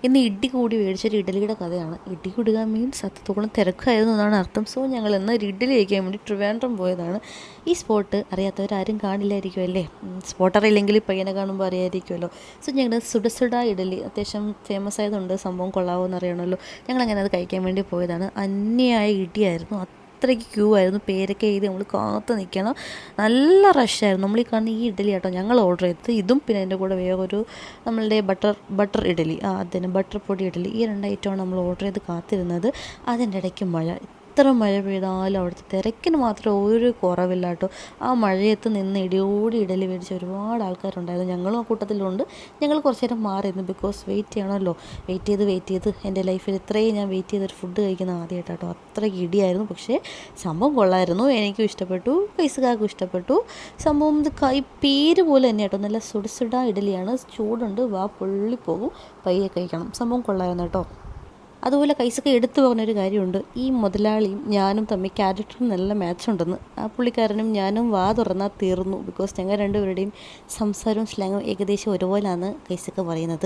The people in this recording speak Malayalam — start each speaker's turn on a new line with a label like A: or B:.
A: ഇന്ന് ഇടി കൂടി മേടിച്ചൊരു ഇഡലിയുടെ കഥയാണ്. ഇടി കൂടുക മീൻസ് അത്രത്തോളം തിരക്കായിരുന്നു എന്നാണ് അർത്ഥം. സോ ഞങ്ങൾ ഇന്ന് ഒരു ഇഡലി കഴിക്കാൻ വേണ്ടി ട്രിവാൻഡ്രം പോയതാണ്. ഈ സ്പോട്ട് അറിയാത്തവരാരും കാണില്ലായിരിക്കും അല്ലേ. സ്പോട്ട് അറിയില്ലെങ്കിൽ പയ്യനെ കാണുമ്പോൾ അറിയായിരിക്കുമല്ലോ. സോ ഞങ്ങൾ സുഡ ഇഡലി അത്യാവശ്യം ഫേമസ് ആയതുകൊണ്ട് സംഭവം കൊള്ളാവുമെന്ന് അറിയണമല്ലോ. ഞങ്ങളങ്ങനെ അത് കഴിക്കാൻ വേണ്ടി പോയതാണ്. അന്യായ ഇടിയായിരുന്നു. അത്രയ്ക്ക് ക്യൂ ആയിരുന്നു. പേരൊക്കെ എഴുതി നമ്മൾ കാത്ത് നിൽക്കണം. നല്ല റഷായിരുന്നു. നമ്മൾ ഈ കാണുന്ന ഈ ഇഡലി കേട്ടോ ഞങ്ങൾ ഓർഡർ ചെയ്തത്. ഇതും പിന്നെ അതിൻ്റെ കൂടെ വേറൊരു നമ്മളുടെ ബട്ടർ ഇഡലി, അതിന് ബട്ടർ പൊടി ഇഡലി, ഈ 2 ഐറ്റമാണ് നമ്മൾ ഓർഡർ ചെയ്ത് കാത്തിരുന്നത്. അതിൻ്റെ ഇടയ്ക്ക് മഴ. എത്ര മഴ പെയ്താലും അവിടുത്തെ തിരക്കിന് മാത്രം ഒരു കുറവില്ല കേട്ടോ. ആ മഴയത്ത് നിന്ന് ഇടിയോടി ഇഡലി മേടിച്ച ഒരുപാട് ആൾക്കാരുണ്ടായിരുന്നു. ഞങ്ങളും ആ കൂട്ടത്തിലുണ്ട്. ഞങ്ങൾ കുറച്ച് നേരം മാറിയിരുന്നു. ബിക്കോസ് വെയിറ്റ് ചെയ്യണമല്ലോ. വെയിറ്റ് ചെയ്ത് എൻ്റെ ലൈഫിൽ ഇത്രയും ഞാൻ വെയിറ്റ് ചെയ്തൊരു ഫുഡ് കഴിക്കുന്ന ആദ്യമായിട്ടാട്ടോ. അത്രയ്ക്ക് ഇടിയായിരുന്നു. പക്ഷേ സംഭവം കൊള്ളായിരുന്നു. എനിക്കും ഇഷ്ടപ്പെട്ടു, പൈസക്കാർക്കും ഇഷ്ടപ്പെട്ടു. സംഭവം ഇത് പേര് പോലെ തന്നെ കേട്ടോ. നല്ല സുട ഇഡലിയാണ്. ചൂടുണ്ട്, വാ പൊള്ളിപ്പോകും. പയ്യെ കഴിക്കണം. സംഭവം കൊള്ളായിരുന്നു കേട്ടോ. അതുപോലെ കൈസൊക്കെ എടുത്തു പറഞ്ഞൊരു കാര്യമുണ്ട്. ഈ മുതലാളിയും ഞാനും തമ്മിൽ ക്യാരക്ടറിന് നല്ല മാച്ചുണ്ടെന്ന്. ആ പുള്ളിക്കാരനും ഞാനും വാ തുറന്നാൽ തീർന്നു. ബിക്കോസ് ഞങ്ങൾ രണ്ടുപേരുടെയും സംസാരവും സ്ലാങ്ങും ഏകദേശം ഒരുപോലെയാണ് കൈസൊക്കെ പറയുന്നത്.